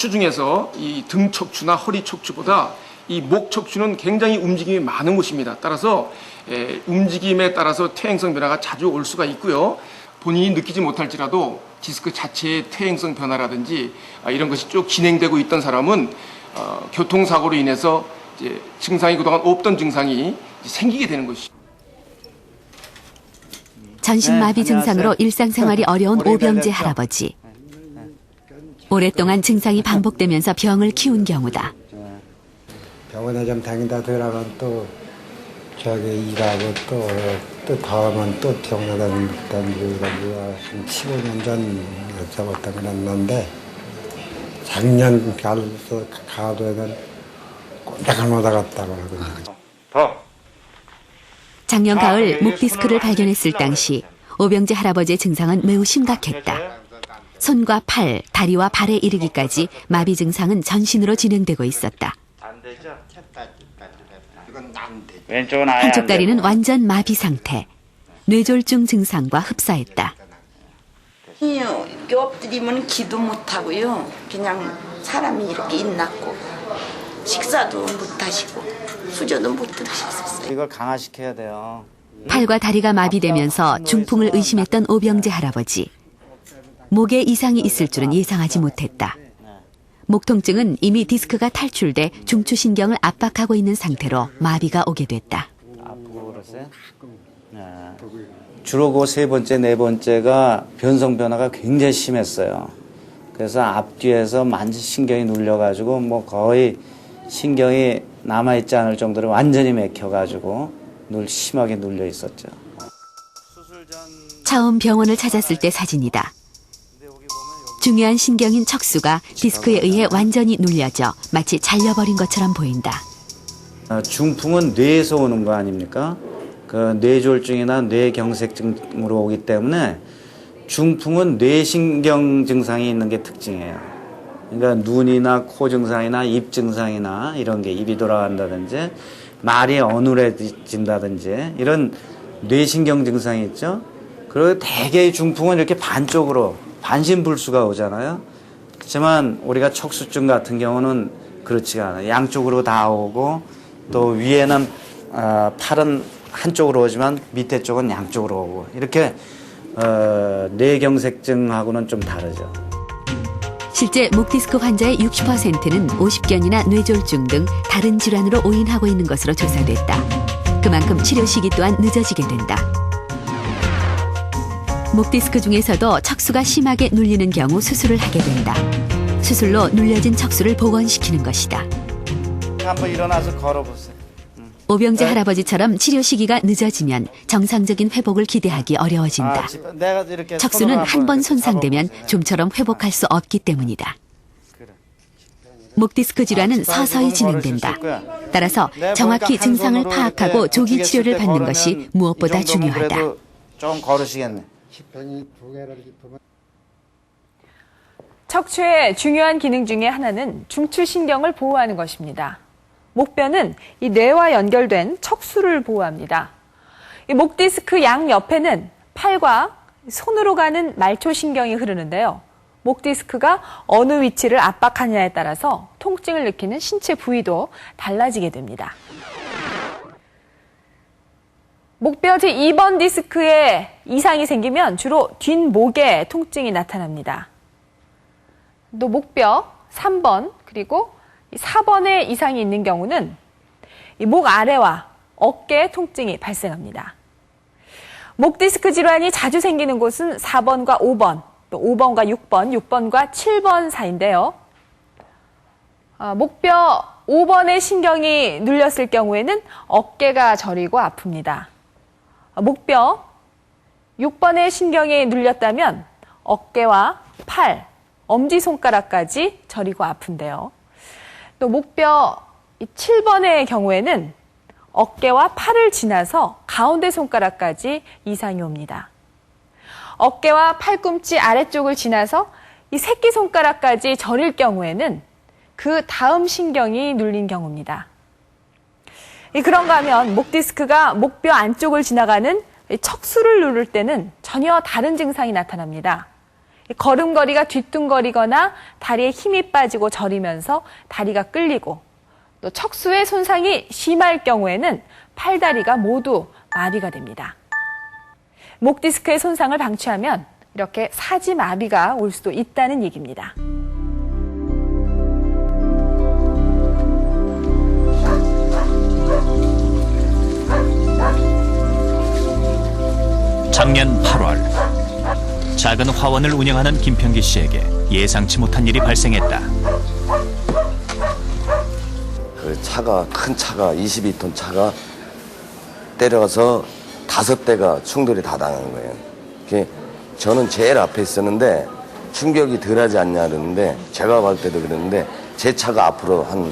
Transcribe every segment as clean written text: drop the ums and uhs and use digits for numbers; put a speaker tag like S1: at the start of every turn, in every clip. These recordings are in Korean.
S1: 척추 중에서 이 등 척추나 허리 척추보다 이 목 척추는 굉장히 움직임이 많은 곳입니다. 따라서 움직임에 따라서 퇴행성 변화가 자주 올 수가 있고요. 본인이 느끼지 못할지라도 디스크 자체의 퇴행성 변화라든지 이런 것이 쭉 진행되고 있던 사람은 교통사고로 인해서 이제 증상이 그동안 없던 증상이 생기게 되는 것이죠.
S2: 전신마비 증상으로 일상생활이 어려운 오병재 할아버지. 오랫동안 증상이 반복되면서 병을 키운 경우다.
S3: 병원에 좀 다니다 들어가면 또 저기 일하고 또 다음은 또 병원 다니고 한 15년 전부터 그랬는데 작년 가을에는 꼼짝을 못 하겠다고 하거든요.
S2: 작년 가을 목 디스크를 발견했을 당시 오병재 할아버지의 증상은 매우 심각했다. 손과 팔, 다리와 발에 이르기까지 마비 증상은 전신으로 진행되고 있었다. 한쪽 다리는 완전 마비 상태. 뇌졸중 증상과 흡사했다.
S4: 이렇게 엎드리면 기도 못하고요. 그냥 사람이 이렇게 있났고 식사도 못하시고 수저도 못 들으셨어요.
S5: 이걸 강화시켜야 돼요.
S2: 팔과 다리가 마비되면서 중풍을 의심했던 오병재 할아버지. 목에 이상이 있을 줄은 예상하지 못했다. 목 통증은 이미 디스크가 탈출돼 중추신경을 압박하고 있는 상태로 마비가 오게 됐다.
S5: 아프고 그러세요? 네. 주로 그 세 번째, 네 번째가 변성 변화가 굉장히 심했어요. 그래서 앞뒤에서 만지 신경이 눌려가지고 뭐 거의 신경이 남아있지 않을 정도로 완전히 맥혀가지고 심하게 눌려 있었죠.
S2: 처음 병원을 찾았을 때 사진이다. 중요한 신경인 척수가 디스크에 의해 완전히 눌려져 마치 잘려버린 것처럼 보인다.
S5: 중풍은 뇌에서 오는 거 아닙니까? 그 뇌졸중이나 뇌경색증으로 오기 때문에 중풍은 뇌신경 증상이 있는 게 특징이에요. 그러니까 눈이나 코 증상이나 입 증상이나 이런 게 입이 돌아간다든지 말이 어눌해진다든지 이런 뇌신경 증상이 있죠. 그리고 대개의 중풍은 이렇게 반쪽으로 반신불수가 오잖아요. 하지만 우리가 척수증 같은 경우는 그렇지가 않아요. 양쪽으로 다 오고 또 위에는 팔은 한쪽으로 오지만 밑에 쪽은 양쪽으로 오고 이렇게 뇌경색증하고는 좀 다르죠.
S2: 실제 목 디스크 환자의 60%는 50견이나 뇌졸중 등 다른 질환으로 오인하고 있는 것으로 조사됐다. 그만큼 치료 시기 또한 늦어지게 된다. 목 디스크 중에서도 척수가 심하게 눌리는 경우 수술을 하게 된다. 수술로 눌려진 척수를 복원시키는 것이다.
S5: 한번 일어나서 걸어보세요.
S2: 오병재 할아버지처럼 치료 시기가 늦어지면 정상적인 회복을 기대하기 어려워진다. 척수는 한 번 손상되면 좀처럼 회복할 수 없기 때문이다. 목 디스크 질환은 서서히 진행된다. 따라서 정확히 증상을 파악하고 조기 치료를 받는 것이 무엇보다 중요하다.
S5: 좀 걸으시겠네.
S6: 척추의 중요한 기능 중에 하나는 중추신경을 보호하는 것입니다. 목뼈는 이 뇌와 연결된 척수를 보호합니다. 이 목 디스크 양 옆에는 팔과 손으로 가는 말초신경이 흐르는데요. 목 디스크가 어느 위치를 압박하느냐에 따라서 통증을 느끼는 신체 부위도 달라지게 됩니다. 목뼈 제2번 디스크에 이상이 생기면 주로 뒷목에 통증이 나타납니다. 또 목뼈 3번 그리고 4번에 이상이 있는 경우는 목 아래와 어깨에 통증이 발생합니다. 목 디스크 질환이 자주 생기는 곳은 4번과 5번, 또 5번과 6번, 6번과 7번 사이인데요. 목뼈 5번의 신경이 눌렸을 경우에는 어깨가 저리고 아픕니다. 목뼈 6번의 신경이 눌렸다면 어깨와 팔, 엄지손가락까지 저리고 아픈데요. 또 목뼈 7번의 경우에는 어깨와 팔을 지나서 가운데 손가락까지 이상이 옵니다. 어깨와 팔꿈치 아래쪽을 지나서 이 새끼손가락까지 저릴 경우에는 그 다음 신경이 눌린 경우입니다. 그런가 하면 목 디스크가 목뼈 안쪽을 지나가는 척수를 누를 때는 전혀 다른 증상이 나타납니다. 걸음걸이가 뒤뚱거리거나 다리에 힘이 빠지고 저리면서 다리가 끌리고 또 척수의 손상이 심할 경우에는 팔다리가 모두 마비가 됩니다. 목 디스크의 손상을 방치하면 이렇게 사지마비가 올 수도 있다는 얘기입니다.
S7: 작년 8월 작은 화원을 운영하는 김평기 씨에게 예상치 못한 일이 발생했다.
S8: 그 차가 큰 차가 22톤 차가 때려서 5대가 충돌이 다 당한 거예요. 저는 제일 앞에 있었는데 충격이 덜하지 않냐 그러는데 제가 갈 때도 그랬는데 제 차가 앞으로 한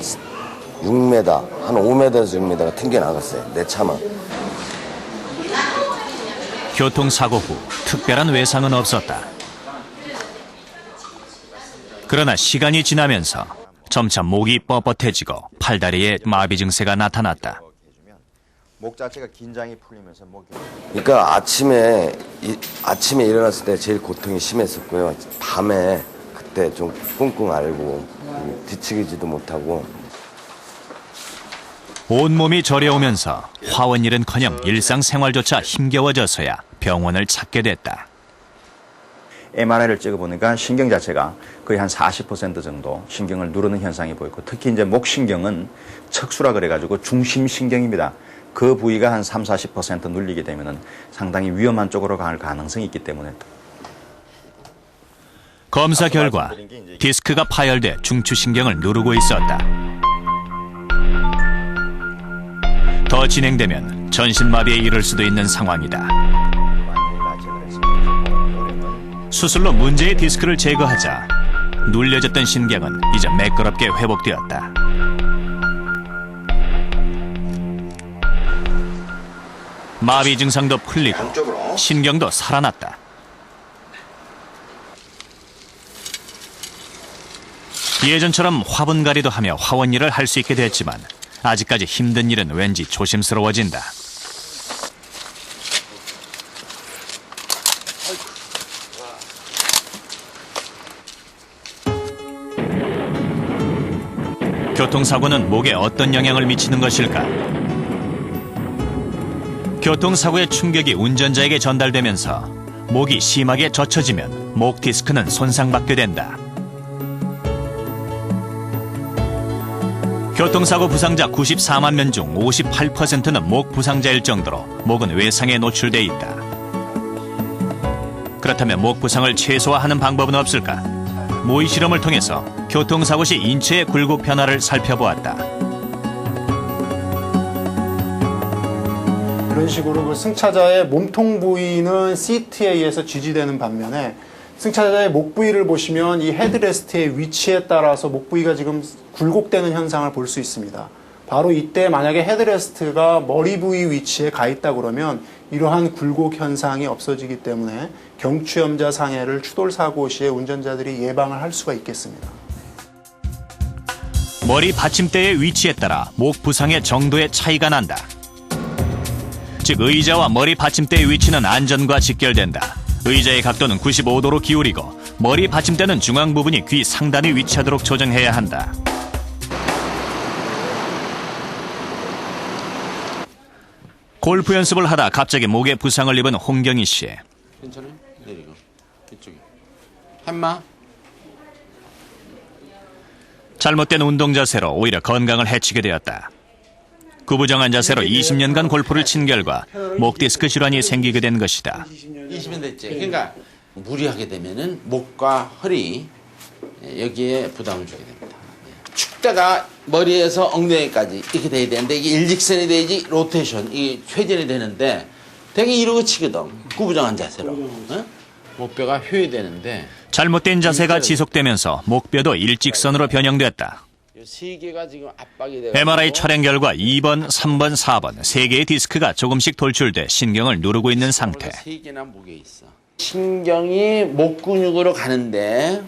S8: 6m, 한 5m에서 6m가 튕겨나갔어요. 내 차만.
S7: 교통사고 후 특별한 외상은 없었다. 그러나 시간이 지나면서 점차 목이 뻣뻣해지고 팔다리에 마비 증세가 나타났다.
S9: 목 자체가 긴장이 풀리면서 목이.
S8: 그러니까 아침에 일어났을 때 제일 고통이 심했었고요. 밤에 그때 좀 끙끙 앓고 뒤척이지도 못하고.
S7: 온몸이 저려오면서 화원 일은커녕 일상생활조차 힘겨워져서야 병원을 찾게 됐다.
S9: MRI를 찍어보니까 신경 자체가 거의 한 40% 정도 신경을 누르는 현상이 보이고 특히 이제 목신경은 척수라 그래가지고 중심신경입니다. 그 부위가 한 30-40% 눌리게 되면 상당히 위험한 쪽으로 갈 가능성이 있기 때문에.
S7: 검사 결과 디스크가 파열돼 중추신경을 누르고 있었다. 더 진행되면 전신마비에 이를 수도 있는 상황이다. 수술로 문제의 디스크를 제거하자 눌려졌던 신경은 이제 매끄럽게 회복되었다. 마비 증상도 풀리고 신경도 살아났다. 예전처럼 화분갈이도 하며 화원 일을 할 수 있게 됐지만 아직까지 힘든 일은 왠지 조심스러워진다. 교통사고는 목에 어떤 영향을 미치는 것일까? 교통사고의 충격이 운전자에게 전달되면서 목이 심하게 젖혀지면 목 디스크는 손상받게 된다. 교통사고 부상자 94만 명 중 58%는 목 부상자일 정도로 목은 외상에 노출돼 있다. 그렇다면 목 부상을 최소화하는 방법은 없을까? 모의 실험을 통해서 교통사고 시 인체의 굴곡 변화를 살펴보았다.
S10: 이런 식으로 그 승차자의 몸통 부위는 시트에 의해서 지지되는 반면에 승차자의 목 부위를 보시면 이 헤드레스트의 위치에 따라서 목 부위가 지금 굴곡되는 현상을 볼 수 있습니다. 바로 이때 만약에 헤드레스트가 머리 부위 위치에 가 있다 그러면 이러한 굴곡 현상이 없어지기 때문에 경추염자 상해를 추돌 사고 시에 운전자들이 예방을 할 수가 있겠습니다.
S7: 머리 받침대의 위치에 따라 목 부상의 정도의 차이가 난다. 즉 의자와 머리 받침대의 위치는 안전과 직결된다. 의자의 각도는 95도로 기울이고 머리 받침대는 중앙 부분이 귀 상단에 위치하도록 조정해야 한다. 골프 연습을 하다 갑자기 목에 부상을 입은 홍경희 씨.
S11: 괜찮아요? 내리고 이쪽이 한마.
S7: 잘못된 운동 자세로 오히려 건강을 해치게 되었다. 구부정한 자세로 20년간 골프를 친 결과 목 디스크 질환이 생기게 된 것이다.
S11: 20년 됐지. 그러니까 무리하게 되면은 목과 허리 여기에 부담을 주게 됩니다. 축대가 머리에서 엉덩이까지 이렇게 돼야 되는데 이게 일직선이 돼야지 로테이션, 이게 회전이 되는데 되게 이러고 치거든. 구부정한 자세로. 어? 목뼈가 효율되는데
S7: 잘못된 자세가 지속되면서 목뼈도 일직선으로 변형됐다.
S11: 세 개가 지금 압박이 돼.
S7: MRI 촬영 결과 2번, 3번, 4번 세 개의 디스크가 조금씩 돌출돼 신경을 누르고 있는 상태.
S11: 세 개나 목에 있어. 신경이 목 근육으로 가는데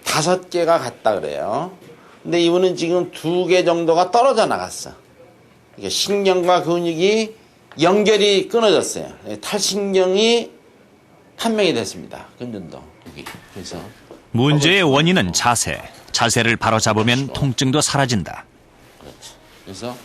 S11: 5개가 갔다 그래요. 근데 이분은 지금 2개 정도가 떨어져 나갔어. 그러니까 신경과 근육이 연결이 끊어졌어요. 탈신경이 판명이 됐습니다. 근전도. 여기. 그래서
S7: 문제의 원인은 자세. 자세를 바로 잡으면 통증도 사라진다.
S11: 그렇죠. 그래서